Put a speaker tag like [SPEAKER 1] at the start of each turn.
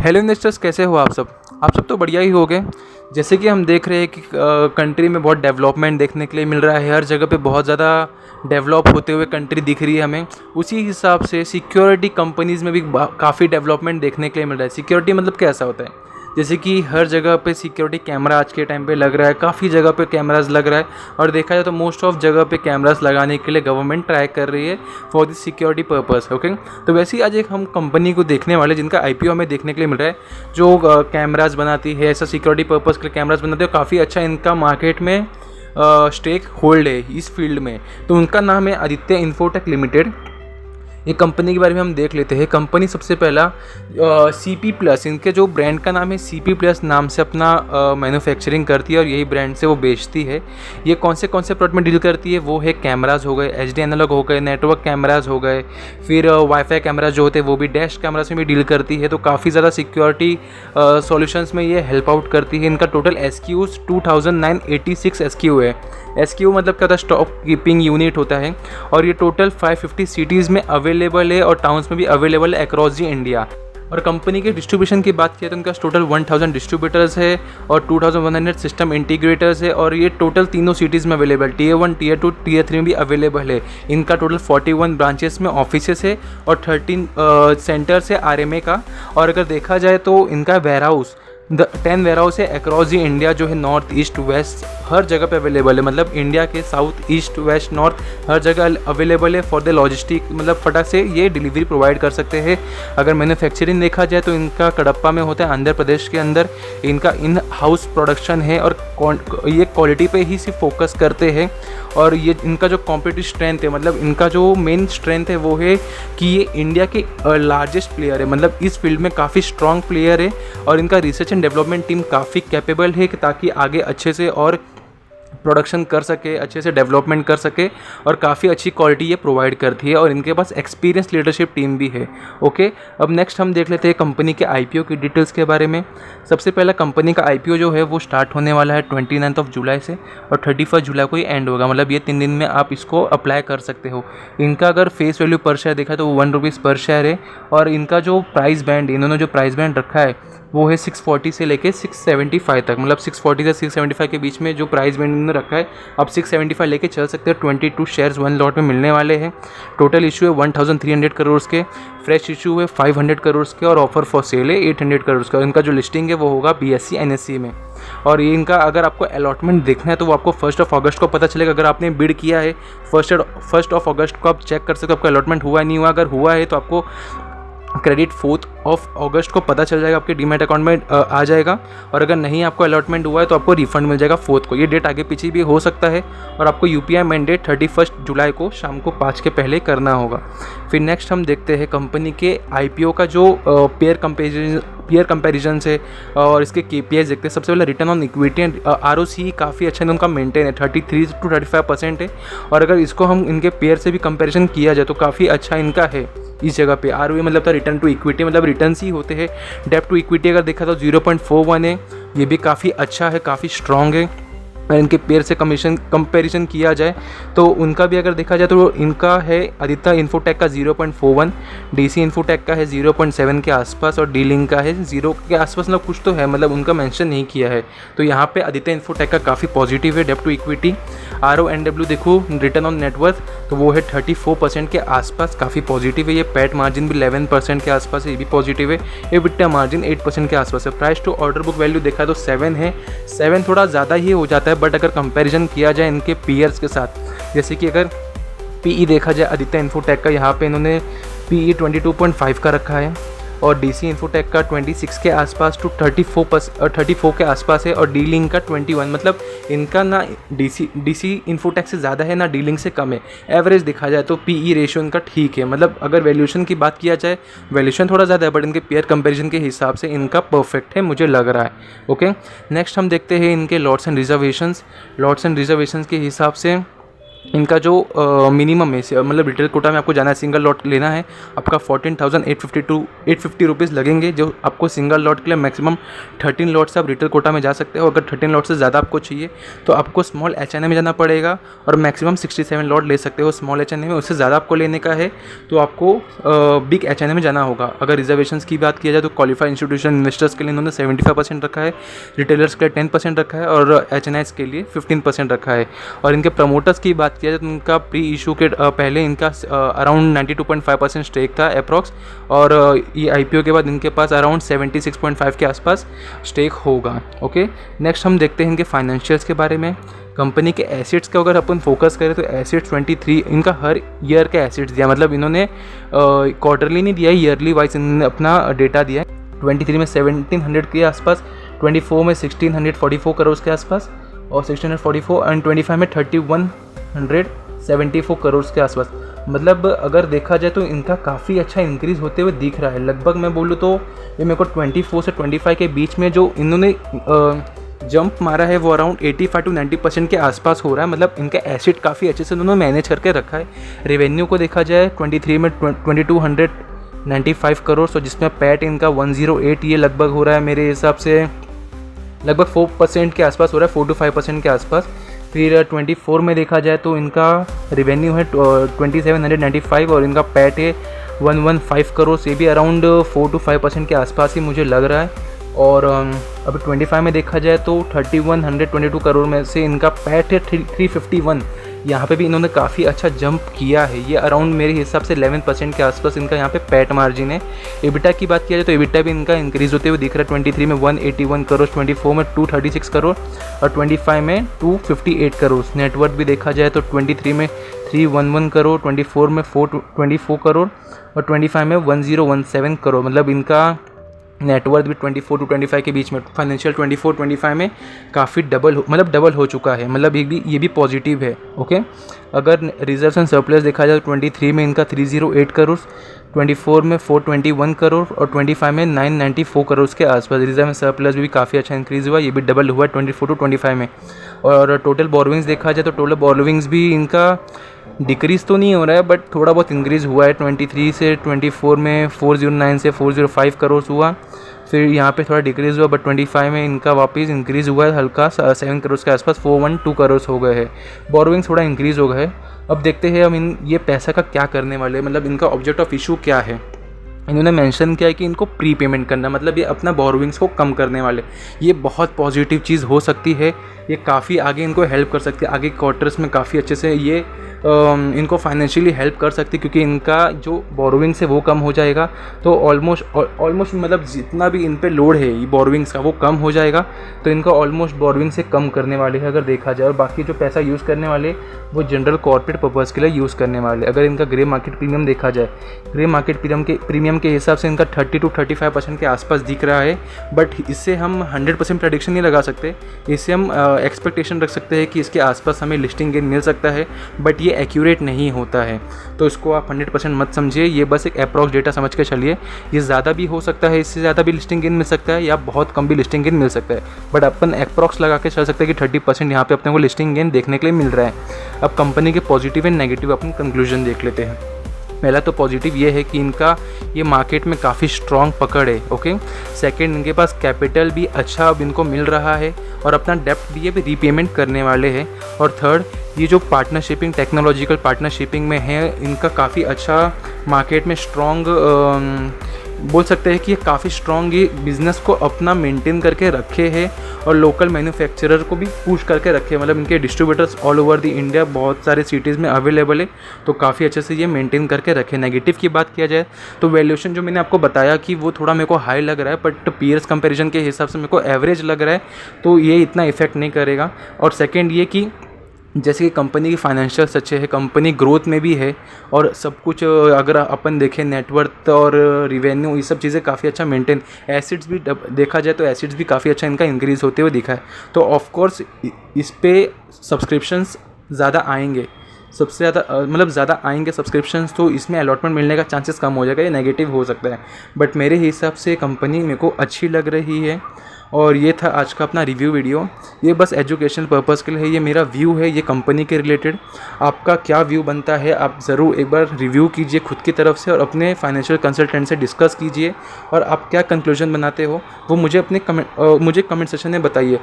[SPEAKER 1] Hello investors, कैसे हो आप सब? आप सब तो बढ़िया ही होंगे। जैसे कि हम देख रहे हैं कि कंट्री में बहुत डेवलपमेंट देखने के लिए मिल रहा है। हर जगह पे बहुत ज़्यादा डेवलप होते हुए कंट्री दिख रही है हमें। उसी हिसाब से सिक्योरिटी कंपनीज़ में भी काफ़ी डेवलपमेंट देखने के लिए मिल रहा है। सिक्योरिटी मतलब कैसा होता है? जैसे कि हर जगह पे सिक्योरिटी कैमरा आज के टाइम पे लग रहा है, काफ़ी जगह पे कैमराज लग रहा है। और देखा जाए तो मोस्ट ऑफ जगह पे कैमरास लगाने के लिए गवर्नमेंट ट्राई कर रही है for this security purpose. Okay, तो वैसे ही आज एक हम कंपनी को देखने वाले जिनका आईपीओ हमें देखने के लिए मिल रहा है, जो कैमराज बनाती है, ऐसा सिक्योरिटी पर्पस के लिए कैमराज बनाते हैं। काफ़ी अच्छा इनका मार्केट में स्टेक होल्ड है इस फील्ड में। तो उनका नाम है आदित्य इन्फोटेक लिमिटेड। ये कंपनी के बारे में हम देख लेते हैं। कंपनी सबसे पहला CP प्लस, इनके जो ब्रांड का नाम है CP प्लस नाम से अपना मैन्युफैक्चरिंग करती है और यही ब्रांड से वो बेचती है। ये कौन से प्रोडक्ट में डील करती है? वो है कैमराज हो गए, HD एनालॉग हो गए, नेटवर्क कैमराज हो गए, फिर वाईफाई कैमराज जो होते हैं वो भी, डैश कैमराज में भी डील करती है। तो काफ़ी ज़्यादा सिक्योरिटी सॉल्यूशंस में ये हेल्प आउट करती है। इनका टोटल SKUs 2986 SKU है। SKU मतलब क्या होता है? स्टॉक कीपिंग यूनिट होता है। और ये टोटल 550 सिटीज़ में अवेलेबल है और टाउन्स में भी अवेलेबल है अक्रॉस दी इंडिया। और कंपनी के डिस्ट्रीब्यूशन की बात किया तो उनका टोटल 1000 डिस्ट्रीब्यूटर्स है और 2100 सिस्टम इंटीग्रेटर्स है। और ये टोटल तीनों सिटीज़ में अवेलेबल, Tier 1, Tier 2, Tier 3 में भी अवेलेबल है। इनका टोटल 41 ब्रांचेस में ऑफिसेस है और 13 सेंटर्स है RMA का। और अगर देखा जाए तो इनका वेयरहाउस 10 वेयरहाउस है अक्रॉस दी इंडिया, जो है नॉर्थ ईस्ट वेस्ट हर जगह पे अवेलेबल है। मतलब इंडिया के साउथ ईस्ट वेस्ट नॉर्थ हर जगह अवेलेबल है फॉर द लॉजिस्टिक। मतलब फटाक से ये डिलीवरी प्रोवाइड कर सकते हैं। अगर मैन्युफैक्चरिंग देखा जाए तो इनका कडप्पा में होता है, आंध्र प्रदेश के अंदर। इनका इन हाउस प्रोडक्शन है और ये क्वालिटी पे ही सिर्फ फोकस करते हैं। और ये इनका जो कॉम्पिटिटिव स्ट्रेंथ है, मतलब इनका जो मेन स्ट्रेंथ है वो है कि ये इंडिया के लार्जेस्ट प्लेयर है। मतलब इस फील्ड में काफ़ी स्ट्रॉन्ग प्लेयर है और इनका रिसर्च एंड डेवलपमेंट टीम काफ़ी कैपेबल है कि ताकि आगे अच्छे से और प्रोडक्शन कर सके, अच्छे से डेवलपमेंट कर सके और काफ़ी अच्छी क्वालिटी ये प्रोवाइड करती है। और इनके पास एक्सपीरियंस लीडरशिप टीम भी है। ओके, अब नेक्स्ट हम देख लेते हैं कंपनी के आईपीओ की डिटेल्स के बारे में। सबसे पहला कंपनी का आईपीओ जो है वो स्टार्ट होने वाला है 29 जुलाई से और 31 जुलाई को ही एंड होगा। मतलब ये 3 दिन में आप इसको अप्लाई कर सकते हो। इनका अगर फेस वैल्यू पर शेयर देखा तो वो ₹1 पर शेयर है। और इनका जो प्राइस बैंड, इन्होंने जो प्राइस बैंड रखा है वो है 640 से लेके 675 तक। मतलब 640 से 675 के बीच में जो प्राइस बैंड इन्होंने रखा है, आप 675 लेके चल सकते हो। 22 शेयर्स 1 लॉट में मिलने वाले हैं। टोटल इशू है 1300 करोड़ के, फ्रेश इशू है 500 करोड़ के और ऑफर फॉर सेल है 800 करोड़ का। इनका जो लिस्टिंग है वो होगा BSE NSE में। और ये इनका अगर आपको अलॉटमेंट देखना है तो वो आपको 1 अगस्त को पता चलेगा। अगर आपने बिड किया है 1 अगस्त को, आप चेक कर सकते हो आपका अलॉटमेंट हुआ है नहीं हुआ। अगर हुआ है तो आपको क्रेडिट 4 अगस्त को पता चल जाएगा, आपके डीमैट अकाउंट में आ जाएगा। और अगर नहीं आपको अलॉटमेंट हुआ है तो आपको रिफंड मिल जाएगा 4 को। ये डेट आगे पीछे भी हो सकता है। और आपको UPI मैंडेट 31 जुलाई को शाम को 5 के पहले करना होगा। फिर नेक्स्ट हम देखते हैं कंपनी के IPO का जो पेयर कंपेरिजन से और इसके KPIs देखते हैं। सबसे पहले return on equity and ROC काफ़ी अच्छा उनका मेंटेन है, 33 to 35% है। और अगर इसको हम इनके पेयर से भी कंपैरिजन किया जाए तो काफ़ी अच्छा इनका है इस जगह पे। ROE मतलब था रिटर्न टू इक्विटी, मतलब रिटर्न्स ही होते हैं। डेप्ट टू इक्विटी अगर देखा तो 0.41 है, ये भी काफ़ी अच्छा है, काफ़ी स्ट्रॉन्ग है। इनके पेयर से कंपैरिजन किया जाए तो उनका भी अगर देखा जाए तो इनका है आदित्य इन्फोटेक का 0.41, DC इन्फोटेक का है 0.7 के आसपास और D-Link का है 0 के आसपास। मतलब कुछ तो है, मतलब उनका मेंशन नहीं किया है। तो यहाँ पे आदित्य इन्फोटेक का काफ़ी पॉजिटिव है। डेप्ट टू इक्विटी, RONW देखो, रिटर्न ऑन नेटवर्थ तो वो है 34% के आसपास, काफ़ी पॉजिटिव है। ये पैट मार्जिन भी 11% के आसपास है, ये भी पॉजिटिव है। EBITDA मार्जिन 8% के आसपास है। Price to order book value देखा तो 7 है। 7 थोड़ा ज़्यादा ही हो जाता है, बट अगर कंपैरिजन किया जाए इनके पीयर्स के साथ, जैसे कि अगर PE देखा जाए आदित्य इन्फोटेक का, यहाँ पे इन्होंने PE 22.5 का रखा है और DC इन्फोटेक का 26 के आसपास टू 34 के आसपास है और D-Link का 21। मतलब इनका ना DC इन्फोटेक से ज़्यादा है ना D-Link से कम है। एवरेज देखा जाए तो PE रेशियो इनका ठीक है। मतलब अगर वैल्यूएशन की बात किया जाए, वैल्यूएशन थोड़ा ज़्यादा है बट इनके पेयर कंपैरिजन के हिसाब से इनका परफेक्ट है, मुझे लग रहा है। ओके, नेक्स्ट हम देखते हैं इनके लॉट्स एंड रिजर्वेशंस के हिसाब से इनका जो मिनिमम है, मतलब रिटेल कोटा में आपको जाना है, सिंगल लॉट लेना है, आपका 14,850 रुपीज़ लगेंगे, जो आपको सिंगल लॉट के लिए मैक्सिमम 13 लॉट से आप रिटेल कोटा में जा सकते हो। अगर 13 लॉट से ज़्यादा आपको चाहिए तो आपको स्मॉल HNA में जाना पड़ेगा और मैक्सिमम 67 लॉट ले सकते हो स्मॉल HNA में। उससे ज़्यादा आपको लेने का है तो आपको बिग HNA में जाना होगा। अगर रिजर्वेशन की बात किया जाए तो क्वालिफाइड इंस्टीट्यूशन इन्वेस्टर्स के लिए इन्होंने 75% रखा है, रिटेलर्स के लिए 10% रखा है और HNIs के लिए 15% रखा है। और इनके प्रमोटर्स की बात किया जाए तो उनका प्री इशू के पहले इनका अराउंड 92.5% स्टेक था अप्रॉक्स, और ये IPO के बाद इनके पास अराउंड 76.5 के आसपास स्टेक होगा। ओके, नेक्स्ट हम देखते हैं इनके फाइनेंशियल्स के बारे में। कंपनी के एसेट्स का अगर अपन फोकस करें तो एसेट्स 23 इनका हर ईयर का एसेट्स दिया, मतलब इन्होंने क्वार्टरली नहीं दिया है, ईयरली वाइज इन्होंने अपना डेटा दिया है। 23 में 1700 के आसपास, 24 में 1644 करोड़ के आसपास और 1644 एंड 25 में 3174 करोड़ के आसपास। मतलब अगर देखा जाए तो इनका काफ़ी अच्छा इंक्रीज़ होते हुए दिख रहा है। लगभग मैं बोलूँ तो ये मेरे को 24 से 25 के बीच में जो इन्होंने जंप मारा है वो अराउंड 85 to 90% के आसपास हो रहा है। मतलब इनका एसेट काफ़ी अच्छे से उन्होंने मैनेज करके रखा है। रेवेन्यू को देखा जाए 23 में 2295 करोड़, और जिसमें पैट इनका 108, ये लगभग हो रहा है मेरे हिसाब से लगभग 4% के आसपास हो रहा है, 4 to 5% के आसपास। फिर 24 में देखा जाए तो इनका रेवेन्यू है 2795 और इनका पैट है 115 करोड़, ये भी अराउंड 4 to 5% के आसपास ही मुझे लग रहा है। और अभी 25 में देखा जाए तो 3122 करोड़ में से इनका पैट है 351। यहाँ पे भी इन्होंने काफ़ी अच्छा जंप किया है, ये अराउंड मेरे हिसाब से 11% के आसपास इनका यहाँ पे पैट मार्जिन है। एबिटा की बात किया जाए तो एबिटा भी इनका इंक्रीज़ होते हुए दिख रहा है। 23 में 181 करोड़, 24 में 236 करोड़ और 25 में 258 करोड़। नेटवर्थ भी देखा जाए तो 23 में 311 करोड़, 24 में 424 करोड़ और 25 में 1017 करोड़। मतलब इनका नेटवर्थ भी 24 to 25 के बीच में, फाइनेंशियल 24-25 में काफ़ी डबल हो चुका है। मतलब ये भी पॉजिटिव है। ओके, अगर रिजर्व्स एंड सरप्लस देखा जाए तो 23 में इनका 308 करोड़, 24 में 421 करोड़ और 25 में 994 करोड़ के आसपास। रिजर्व एंड सरप्लस भी काफ़ी अच्छा इंक्रीज़ हुआ, ये भी डबल हुआ 24 to 25 में। और टोटल बोरोविंग्स देखा जाए तो टोटल बोरोविंग्स भी इनका डिक्रीज़ तो नहीं हो रहा है बट थोड़ा बहुत इंक्रीज़ हुआ है। 23 से 24 में 409 से 405 करोड़ हुआ, फिर यहाँ पे थोड़ा डिक्रीज़ हुआ बट 25 में इनका वापस इंक्रीज़ हुआ है हल्का 7 करोड़ के आसपास, 412 करोड़ हो गए हैं। बोरोविंग थोड़ा इंक्रीज़ हो गए। अब देखते हैं हम ये पैसा का क्या करने वाले हैं, मतलब इनका ऑब्जेक्ट ऑफ इशू क्या है। इन्होंने मेंशन किया है कि इनको प्री पेमेंट करना, मतलब ये अपना बोरोविंग्स को कम करने वाले। ये बहुत पॉजिटिव चीज़ हो सकती है, ये काफ़ी आगे इनको हेल्प कर सकती है। आगे क्वार्टर्स में काफ़ी अच्छे से ये इनको फाइनेंशियली हेल्प कर सकती है, क्योंकि इनका जो बोरोविंग्स है वो कम हो जाएगा। तो ऑलमोस्ट मतलब जितना भी इन पे लोड है ये बोरोविंग्स का वो कम हो जाएगा। तो इनका ऑलमोस्ट बोरोविंग से कम करने वाले हैं अगर देखा जाए। और बाकी जो पैसा यूज़ करने वाले वो जनरल कॉर्पोरेट पर्पज़ के लिए यूज़ करने वाले। अगर इनका ग्रे मार्केट प्रीमियम देखा जाए, ग्रे मार्केट प्रीमियम के हिसाब से इनका 30 to 35% के आसपास दिख रहा है। बट इससे हम 100% प्रेडिक्शन नहीं लगा सकते, इससे हम एक्सपेक्टेशन रख सकते हैं कि इसके आसपास हमें लिस्टिंग गेन मिल सकता है, बट ये एक्यूरेट नहीं होता है। तो इसको आप 100% मत समझिए, ये बस एक अप्रॉक्स डेटा समझ के चलिए। ये ज़्यादा भी हो सकता है, इससे ज़्यादा भी लिस्टिंग गेन मिल सकता है या बहुत कम भी लिस्टिंग गेन मिल सकता है, बट अपन अप्रॉक्स लगा के चल सकते हैं कि 30% यहाँ पे अपने को लिस्टिंग गेन देखने के लिए मिल रहा है। अब कंपनी के positive and negative upon conclusion देख लेते हैं। पहला तो पॉजिटिव ये है कि इनका ये मार्केट में काफ़ी स्ट्रॉन्ग पकड़ है। ओके, सेकंड इनके पास कैपिटल भी अच्छा अब इनको मिल रहा है और अपना डेप्ट भी ये भी रीपेमेंट करने वाले हैं। और थर्ड, ये जो पार्टनरशिपिंग टेक्नोलॉजिकल पार्टनरशिपिंग में है, इनका काफ़ी अच्छा मार्केट में स्ट्रॉन्ग बोल सकते हैं कि ये काफ़ी स्ट्रॉन्ग ये बिज़नेस को अपना मेंटेन करके रखे हैं और लोकल मैन्युफैक्चरर को भी पुश करके रखे। मतलब इनके distributors all over the India बहुत सारे सिटीज़ में अवेलेबल है, तो काफ़ी अच्छे से ये मेंटेन करके रखे। नेगेटिव की बात किया जाए तो वैल्यूएशन जो मैंने आपको बताया कि वो थोड़ा मेरे को हाई लग रहा है, बट पीयर्स कंपैरिजन के हिसाब से मेरे को एवरेज लग रहा है, तो ये इतना इफेक्ट नहीं करेगा। और सेकेंड ये कि जैसे कि कंपनी की फाइनेंशियल्स अच्छे हैं, कंपनी ग्रोथ में भी है और सब कुछ अगर अपन देखें नेटवर्थ और रिवेन्यू ये सब चीज़ें काफ़ी अच्छा मेंटेन, एसिड्स भी देखा जाए तो एसिड्स भी काफ़ी अच्छा इनका इंक्रीज़ होते हुए दिखा है। तो ऑफ कोर्स इस पे सब्सक्रिप्शंस ज़्यादा आएंगे, सबसे ज़्यादा मतलब ज़्यादा आएंगे सब्सक्रिप्शंस, तो इसमें अलॉटमेंट मिलने का चांसेस कम हो जाएगा, ये नेगेटिव हो सकता है। बट मेरे हिसाब से कंपनी मेरे को अच्छी लग रही है और ये था आज का अपना रिव्यू वीडियो। ये बस एजुकेशनल पर्पज़ के लिए है, ये मेरा व्यू है ये कंपनी के रिलेटेड। आपका क्या व्यू बनता है आप ज़रूर एक बार रिव्यू कीजिए खुद की तरफ से और अपने फाइनेंशियल कंसल्टेंट से डिस्कस कीजिए, और आप क्या कंक्लूजन बनाते हो वो मुझे कमेंट सेक्शन में बताइए।